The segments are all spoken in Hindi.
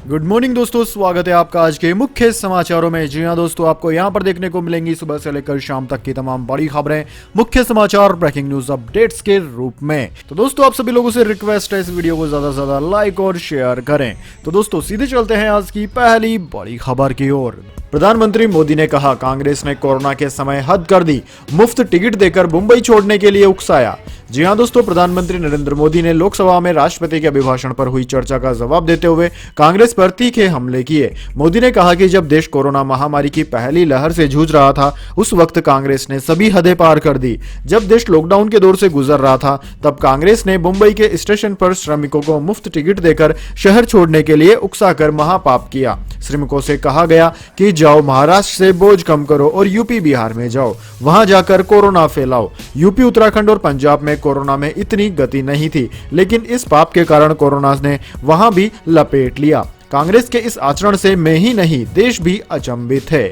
गुड मॉर्निंग दोस्तों, स्वागत है आपका आज के मुख्य समाचारों में। जी हां दोस्तों, आपको यहां पर देखने को मिलेंगी सुबह से लेकर शाम तक की तमाम बड़ी खबरें, मुख्य समाचार, ब्रेकिंग न्यूज अपडेट्स के रूप में। तो दोस्तों, आप सभी लोगों से रिक्वेस्ट है इस वीडियो को ज्यादा से ज्यादा लाइक और शेयर करें। तो दोस्तों, सीधे चलते हैं आज की पहली बड़ी खबर की ओर। प्रधानमंत्री मोदी ने कहा, कांग्रेस ने कोरोना के समय हद कर दी, मुफ्त टिकट देकर मुंबई छोड़ने के लिए उकसाया। जी हां दोस्तों, प्रधानमंत्री नरेंद्र मोदी ने लोकसभा में राष्ट्रपति के अभिभाषण पर हुई चर्चा का जवाब देते हुए कांग्रेस पर तीखे हमले किए। मोदी ने कहा कि जब देश कोरोना महामारी की पहली लहर से जूझ रहा था, उस वक्त कांग्रेस ने सभी हदें पार कर दी। जब देश लॉकडाउन के दौर से गुजर रहा था, तब कांग्रेस ने मुंबई के स्टेशन पर श्रमिकों को मुफ्त टिकट देकर शहर छोड़ने के लिए उकसाकर महापाप किया। श्रमिकों से कहा गया कि जाओ महाराष्ट्र से बोझ कम करो और यूपी बिहार में जाओ, वहां जाकर कोरोना फैलाओ। यूपी, उत्तराखंड और पंजाब में कोरोना में इतनी गति नहीं थी, लेकिन इस पाप के कारण कोरोना ने वहां भी लपेट लिया। कांग्रेस के इस आचरण से मैं ही नहीं, देश भी अचंभित है।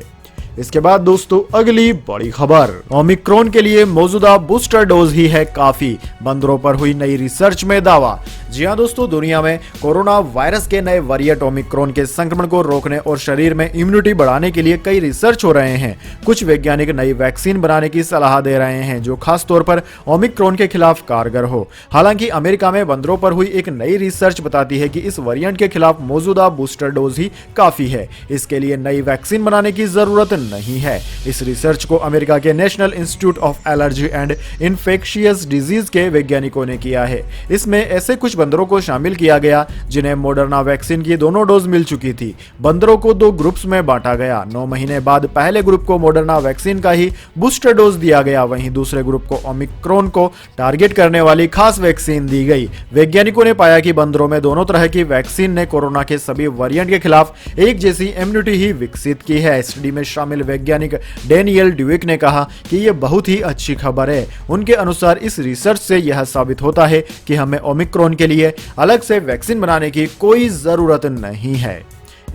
इसके बाद दोस्तों, अगली बड़ी खबर, ओमिक्रॉन के लिए मौजूदा बूस्टर डोज ही है काफी, बंदरों पर हुई नई रिसर्च में दावा। जी हां दोस्तों, दुनिया में कोरोना वायरस के नए वेरिएंट ओमिक्रॉन के संक्रमण को रोकने और शरीर में इम्यूनिटी बढ़ाने के लिए कई रिसर्च हो रहे हैं। कुछ वैज्ञानिक नई वैक्सीन बनाने की सलाह दे रहे हैं जो खास तौर पर ओमिक्रॉन के खिलाफ कारगर हो। हालांकि अमेरिका में बंदरों पर हुई एक नई रिसर्च बताती है कि इस वेरिएंट के खिलाफ मौजूदा बूस्टर डोज ही काफी है। इसके लिए नई वैक्सीन बनाने की जरूरत नहीं है। इस रिसर्च को अमेरिका के national institute of allergy and infectious disease के वैज्ञानिकों ने किया है। इसमें ऐसे कुछ बंदरों को शामिल किया गया जिन्हें मॉडर्ना वैक्सीन की दोनों डोज मिल चुकी थी। बंदरों को 2 ग्रुप्स में बांटा गया। 9 महीने बाद पहले ग्रुप को मॉडर्ना वैक्सीन का ही बूस्टर डोज दिया गया, वहीं दूसरे ग्रुप को ओमिक्रॉन को टारगेट करने वाली खास वैक्सीन दी गई। वैज्ञानिकों ने पाया कि बंदरों में दोनों तरह की वैक्सीन ने कोरोना के सभी वेरिएंट के खिलाफ एक जैसी इम्यूनिटी ही विकसित की है। स्टडी में शामिल वैज्ञानिक डेनियल ड्यूक ने कहा कि यह बहुत ही अच्छी खबर है। उनके अनुसार इस रिसर्च से यह साबित होता है कि हमें ओमिक्रॉन के लिए अलग से वैक्सीन बनाने की कोई जरूरत नहीं है।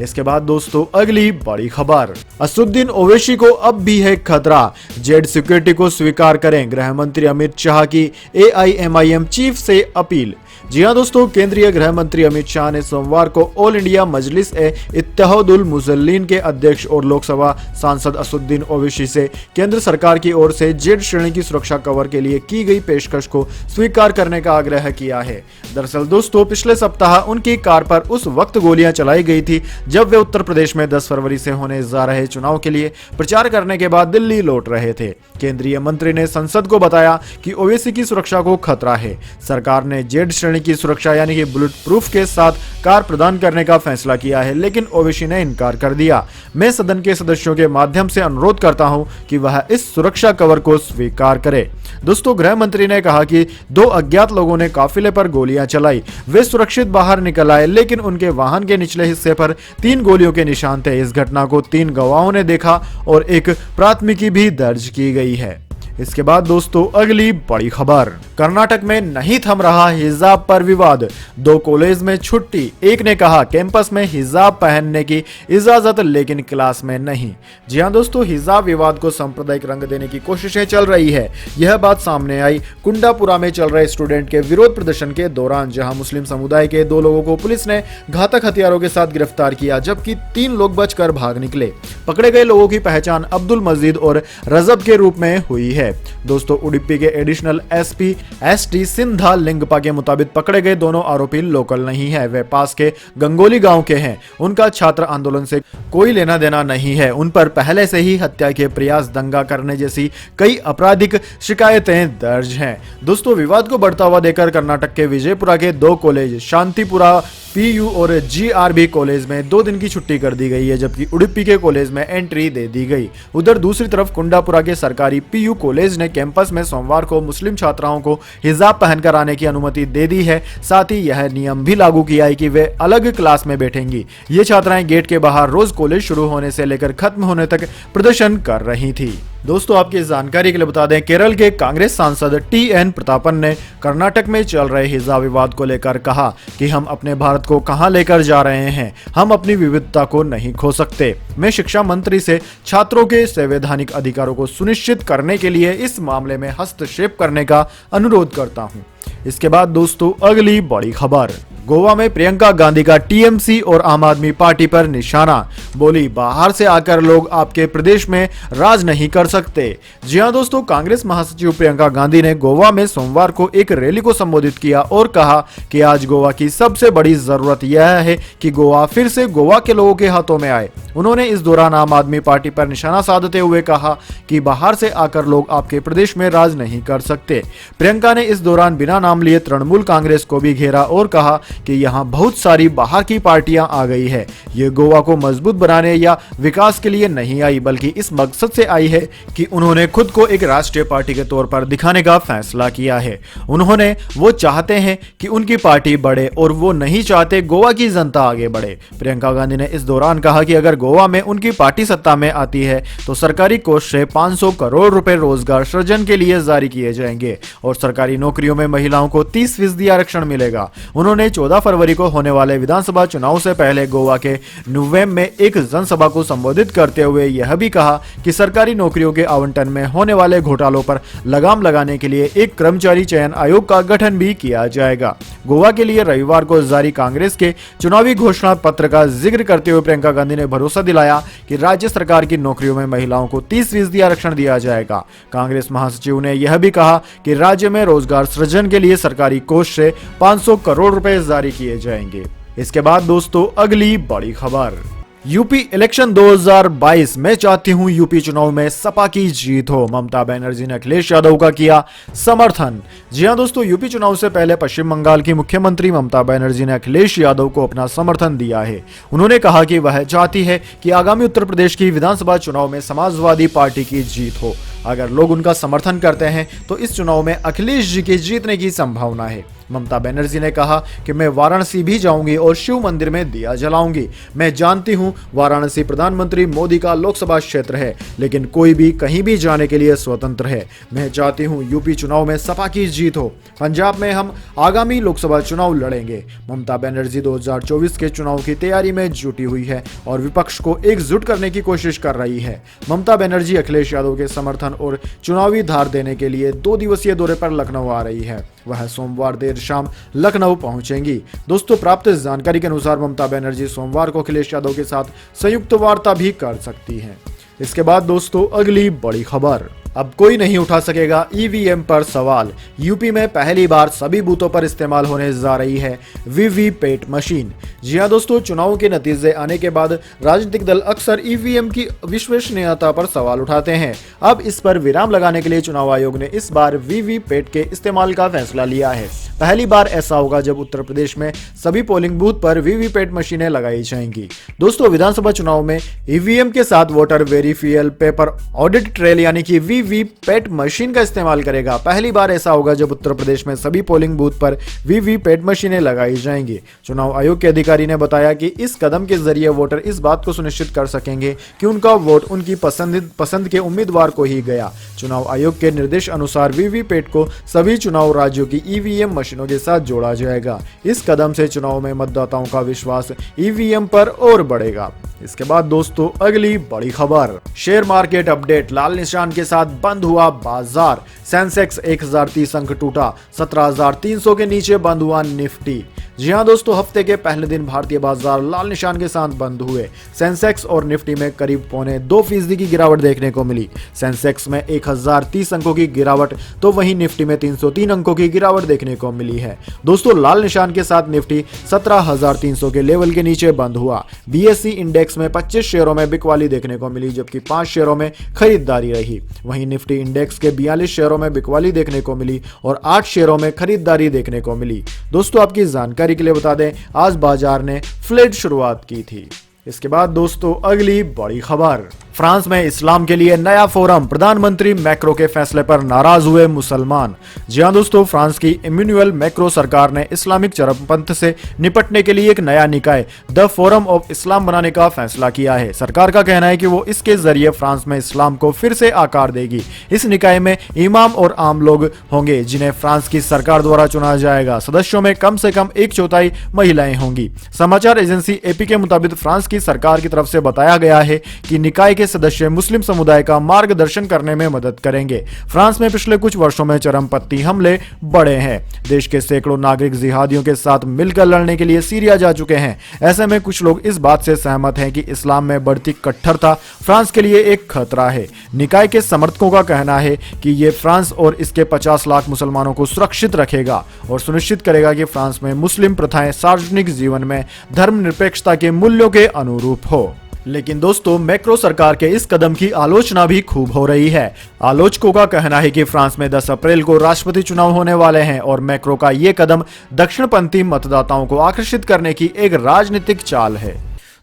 इसके बाद दोस्तों, अगली बड़ी खबर, असदुद्दीन ओवैसी को अब भी है खतरा, जेड सिक्योरिटी को स्वीकार करें, गृह मंत्री अमित शाह की AIMIM चीफ से अपील। जी हां दोस्तों, केंद्रीय गृह मंत्री अमित शाह ने सोमवार को ऑल इंडिया मजलिस ए इत्तेहादुल मुसल्लिन के अध्यक्ष और लोकसभा सांसद असदुद्दीन ओवैसी से केंद्र सरकार की ओर से जेड श्रेणी की सुरक्षा कवर के लिए की गई पेशकश को स्वीकार करने का आग्रह किया है। दरअसल दोस्तों, पिछले सप्ताह उनकी कार पर उस वक्त गोलियां चलाई गई थी जब वे उत्तर प्रदेश में 10 फरवरी से होने जा रहे चुनाव के लिए प्रचार करने के बाद दिल्ली लौट रहे थे। केंद्रीय मंत्री ने संसद को बताया कि ओवैसी की सुरक्षा को खतरा है। सरकार ने जेड श्रेणी की सुरक्षा यानी कि बुलेट प्रूफ के साथ कार प्रदान करने का फैसला किया है, लेकिन ओवैसी ने इनकार कर दिया। मैं सदन के सदस्यों के माध्यम से अनुरोध करता हूं कि वह इस सुरक्षा कवर को स्वीकार करे। दोस्तों, गृह मंत्री ने कहा कि 2 अज्ञात लोगों ने काफिले पर गोलियां चलाई। वे सुरक्षित बाहर निकल आए, लेकिन उनके वाहन के निचले हिस्से पर 3 गोलियों के निशान थे। इस घटना को 3 गवाहों ने देखा और एक प्राथमिकी भी दर्ज की गई है। इसके बाद दोस्तों, अगली बड़ी खबर, कर्नाटक में नहीं थम रहा हिजाब पर विवाद, 2 कॉलेज में छुट्टी। एक ने कहा कैंपस में हिजाब पहनने की इजाजत लेकिन क्लास में नहीं। जी हां दोस्तों, हिजाब विवाद को सांप्रदायिक रंग देने की कोशिशें चल रही है। यह बात सामने आई कुंडापुरा में चल रहे स्टूडेंट के विरोध प्रदर्शन के दौरान, जहां मुस्लिम समुदाय के 2 लोगों को पुलिस ने घातक हथियारों के साथ गिरफ्तार किया, जबकि 3 लोग बचकर भाग निकले। पकड़े गए लोगों की पहचान अब्दुल मजीद और रजब के रूप में हुई है। दोस्तों, उडुपी के एडिशनल SP ST सिंधा लिंगपा के मुताबिक पकड़े गए दोनों आरोपी लोकल नहीं है। वे पास के गंगोली गांव के हैं। उनका छात्र आंदोलन से कोई लेना देना नहीं है। उन पर पहले से ही हत्या के प्रयास, दंगा करने जैसी कई आपराधिक शिकायतें दर्ज हैं। दोस्तों, विवाद को बढ़ता हुआ देखकर कर्नाटक के विजयपुरा के 2 कॉलेज शांतिपुरा PU और GRB कॉलेज में 2 दिन की छुट्टी कर दी गई है, जबकि उडुपी के कॉलेज में एंट्री दे दी गई। उधर दूसरी तरफ कुंडापुरा के सरकारी PU कॉलेज ने कैंपस में सोमवार को मुस्लिम छात्राओं को हिजाब पहनकर आने की अनुमति दे दी है। साथ ही यह नियम भी लागू किया है कि वे अलग क्लास में बैठेंगी। ये छात्राएं गेट के बाहर रोज कॉलेज शुरू होने से लेकर खत्म होने तक प्रदर्शन कर रही थी। दोस्तों, आपकी जानकारी के लिए बता दें, केरल के कांग्रेस सांसद TN प्रतापन ने कर्नाटक में चल रहे हिजाब विवाद को लेकर कहा कि हम अपने भारत को कहां लेकर जा रहे हैं, हम अपनी विविधता को नहीं खो सकते। मैं शिक्षा मंत्री से छात्रों के संवैधानिक अधिकारों को सुनिश्चित करने के लिए इस मामले में हस्तक्षेप करने का अनुरोध करता हूं। इसके बाद दोस्तों, अगली बड़ी खबर, गोवा में प्रियंका गांधी का टीएमसी और आम आदमी पार्टी पर निशाना। बोली, बाहर से आकर लोग आपके प्रदेश में राज नहीं कर सकते। जी हां दोस्तों, कांग्रेस महासचिव प्रियंका गांधी ने गोवा में सोमवार को एक रैली को संबोधित किया और कहा कि आज गोवा की सबसे बड़ी जरूरत यह है कि गोवा फिर से गोवा के लोगों के हाथों में आए। उन्होंने इस दौरान आम आदमी पार्टी पर निशाना साधते हुए कहा कि बाहर से आकर लोग आपके प्रदेश में राज नहीं कर सकते। प्रियंका ने इस दौरान बिना नाम लिए तृणमूल कांग्रेस को भी घेरा और कहा कि यहाँ बहुत सारी बाहर की पार्टियां आ गई है। ये गोवा को मजबूत बनाने या विकास के लिए नहीं आई, बल्कि इस मकसद से आई है कि उन्होंने खुद को एक राष्ट्रीय पार्टी के तौर पर दिखाने का फैसला किया है। वो चाहते हैं कि उनकी पार्टी बढ़े और वो नहीं चाहते गोवा की जनता आगे बढ़े। प्रियंका गांधी ने इस दौरान कहा कि अगर गोवा में उनकी पार्टी सत्ता में आती है तो सरकारी कोष से 500 करोड़ रुपए रोजगार सृजन के लिए जारी किए जाएंगे और सरकारी नौकरियों में महिलाओं को 30% आरक्षण मिलेगा। उन्होंने 14 फरवरी को होने वाले विधानसभा चुनाव से पहले गोवा के नुवेम में एक जनसभा को संबोधित करते हुए यह भी कहा कि सरकारी नौकरियों के आवंटन में होने वाले घोटालों पर लगाम लगाने के लिए एक कर्मचारी चयन आयोग का गठन भी किया जाएगा। गोवा के लिए रविवार को जारी कांग्रेस के चुनावी घोषणा पत्र का जिक्र करते हुए प्रियंका गांधी ने भरोसा दिलाया कि राज्य सरकार की नौकरियों में महिलाओं को 30% आरक्षण दिया जाएगा। कांग्रेस महासचिव ने यह भी कहा कि राज्य में रोजगार सृजन के लिए सरकारी कोष से 500 करोड़ रुपए जारी किए जाएंगे। इसके बाद दोस्तों अगली बड़ी खबर, यूपी इलेक्शन 2022 में चाहती हूं यूपी चुनाव में सपा की जीत हो। ममता बनर्जी ने अखिलेश यादव का किया समर्थन। जी हां दोस्तों, यूपी चुनाव से पहले पश्चिम बंगाल की मुख्यमंत्री ममता बनर्जी ने अखिलेश यादव को अपना समर्थन दिया है। उन्होंने कहा कि वह चाहती है कि आगामी उत्तर प्रदेश की विधानसभा चुनाव में समाजवादी पार्टी की जीत हो। अगर लोग उनका समर्थन करते हैं तो इस चुनाव में अखिलेश जी के जीतने की संभावना है। ममता बनर्जी ने कहा कि मैं वाराणसी भी जाऊंगी और शिव मंदिर में दिया जलाऊंगी। मैं जानती हूं वाराणसी प्रधानमंत्री मोदी का लोकसभा क्षेत्र है, लेकिन कोई भी कहीं भी जाने के लिए स्वतंत्र है। मैं चाहती हूं यूपी चुनाव में सपा की जीत हो। पंजाब में हम आगामी लोकसभा चुनाव लड़ेंगे। ममता बनर्जी 2024 के चुनाव की तैयारी में जुटी हुई है और विपक्ष को एकजुट करने की कोशिश कर रही है। ममता बनर्जी अखिलेश यादव के समर्थन और चुनावी धार देने के लिए 2 दिवसीय दौरे पर लखनऊ आ रही है। वह सोमवार देर शाम लखनऊ पहुंचेंगी। दोस्तों, प्राप्त जानकारी के अनुसार ममता बनर्जी सोमवार को अखिलेश यादव के साथ संयुक्त वार्ता भी कर सकती हैं। इसके बाद दोस्तों अगली बड़ी खबर, अब कोई नहीं उठा सकेगा ईवीएम पर सवाल। यूपी में पहली बार सभी बूथों पर इस्तेमाल होने जा रही है वीवीपैट मशीन। जी हां दोस्तों, चुनाव के नतीजे आने के बाद राजनीतिक दल अक्सर ईवीएम की विश्वसनीयता पर सवाल उठाते हैं। अब इस पर विराम लगाने के लिए चुनाव आयोग ने इस बार वीवीपैट के इस्तेमाल का फैसला लिया है। पहली बार ऐसा होगा जब उत्तर प्रदेश में सभी पोलिंग बूथ पर वीवीपैट मशीनें लगाई जाएंगी। दोस्तों, विधानसभा चुनाव में ईवीएम के साथ वोटर वेरिफियल पेपर ऑडिट ट्रेल यानी कि वीवीपैट मशीन का इस्तेमाल करेगा। पहली बार ऐसा होगा जब उत्तर प्रदेश में सभी पोलिंग बूथ पर वीवीपैट मशीनें लगाई जाएंगी। चुनाव आयोग के अधिकारी ने बताया कि इस कदम के जरिए वोटर इस बात को सुनिश्चित कर सकेंगे कि उनका वोट उनकी पसंद के उम्मीदवार को ही गया। चुनाव आयोग के निर्देश अनुसार वीवीपैट को सभी चुनाव राज्यों की ईवीएम मशीनों के साथ जोड़ा जाएगा। इस कदम से चुनाव में मतदाताओं का विश्वास ईवीएम पर और बढ़ेगा। इसके बाद दोस्तों अगली बड़ी खबर, शेयर मार्केट अपडेट, लाल निशान के साथ बंद हुआ बाजार। सेंसेक्स 1030 अंक टूटा, 17,300 के नीचे बंद हुआ निफ्टी। जी हां दोस्तों, हफ्ते के पहले दिन भारतीय बाजार लाल निशान के साथ बंद हुए। सेंसेक्स और निफ्टी में करीब 0.25% की गिरावट देखने को मिली। सेंसेक्स में 1030 अंकों की गिरावट तो वहीं निफ्टी में 303 अंकों की गिरावट देखने को मिली है। दोस्तों, लाल निशान के साथ निफ्टी 17,300 के लेवल के नीचे बंद हुआ। बीएसई इंडेक्स में 25 शेयरों में बिकवाली देखने को मिली, जबकि 5 शेयरों में खरीदारी रही। वहीं निफ्टी इंडेक्स के 42 शेयरों में बिकवाली देखने को मिली और 8 शेयरों में खरीदारी देखने को मिली। दोस्तों, आपकी जानकारी के लिए बता दें, आज बाजार ने फ्लैट शुरुआत की थी। इसके बाद दोस्तों अगली बड़ी खबर, फ्रांस में इस्लाम के लिए नया फोरम, प्रधानमंत्री मैक्रो के फैसले पर नाराज हुए मुसलमान। जी हां दोस्तों, फ्रांस की इमैनुअल मैक्रो सरकार ने इस्लामिक चरमपंथ से निपटने के लिए एक नया निकाय द फोरम ऑफ इस्लाम बनाने का फैसला किया है। सरकार का कहना है कि वो इसके जरिए फ्रांस में इस्लाम को फिर से आकार देगी। इस निकाय में इमाम और आम लोग होंगे जिन्हें फ्रांस की सरकार द्वारा चुना जाएगा। सदस्यों में कम से कम 1/4 महिलाएं होंगी। समाचार एजेंसी एपी के मुताबिक फ्रांस की सरकार की तरफ से बताया गया है कि निकाय के के सदस्य मुस्लिम समुदाय का मार्गदर्शन करने में मदद करेंगे। फ्रांस में पिछले कुछ वर्षों में चरमपंथी हमले बढ़े हैं। देश के सैकड़ों नागरिक जिहादियों के साथ मिलकर लड़ने के लिए सीरिया जा चुके हैं। ऐसे में कुछ लोग इस बात से सहमत हैं कि इस्लाम में बढ़ती कट्टरता फ्रांस के लिए एक खतरा है। निकाय के समर्थकों का कहना है कि ये फ्रांस और इसके 50 लाख मुसलमानों को सुरक्षित रखेगा और सुनिश्चित करेगा कि फ्रांस में मुस्लिम प्रथाएं सार्वजनिक जीवन में धर्मनिरपेक्षता के मूल्यों के अनुरूप हो। लेकिन दोस्तों, मैक्रो सरकार के इस कदम की आलोचना भी खूब हो रही है। आलोचकों का कहना है कि फ्रांस में 10 अप्रैल को राष्ट्रपति चुनाव होने वाले हैं और मैक्रो का ये कदम दक्षिणपंथी मतदाताओं को आकर्षित करने की एक राजनीतिक चाल है।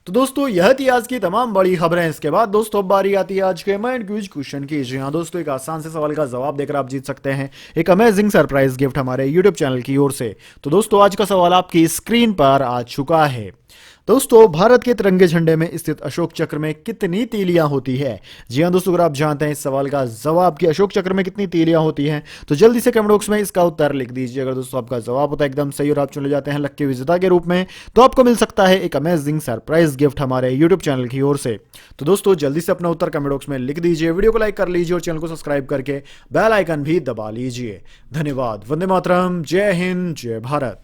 तो दोस्तों, यह थी आज की तमाम बड़ी खबरें। इसके बाद दोस्तों अब बारी आती है आज के माइंड क्विज क्वेश्चन की। जी हाँ दोस्तों, एक आसान से सवाल का जवाब देकर आप जीत सकते हैं एक अमेजिंग सरप्राइज गिफ्ट हमारे यूट्यूब चैनल की ओर से। तो दोस्तों, आज का सवाल आपकी स्क्रीन पर आ चुका है। दोस्तों, भारत के तिरंगे झंडे में स्थित अशोक चक्र में कितनी तीलियां होती है? जी हाँ दोस्तों, अगर आप जानते हैं इस सवाल का जवाब कि अशोक चक्र में कितनी तीलियां होती हैं, तो जल्दी से कमेंट बॉक्स में इसका उत्तर लिख दीजिए। अगर दोस्तों आपका जवाब होता है एकदम सही और आप चुने जाते हैं लक्की विजेता के रूप में, तो आपको मिल सकता है एक अमेजिंग सरप्राइज गिफ्ट हमारे यूट्यूब चैनल की ओर से। तो दोस्तों, जल्दी से अपना उत्तर कमेंट बॉक्स में लिख दीजिए, वीडियो को लाइक कर लीजिए और चैनल को सब्सक्राइब करके बेल आइकन भी दबा लीजिए। धन्यवाद। वंदे मातरम। जय हिंद, जय भारत।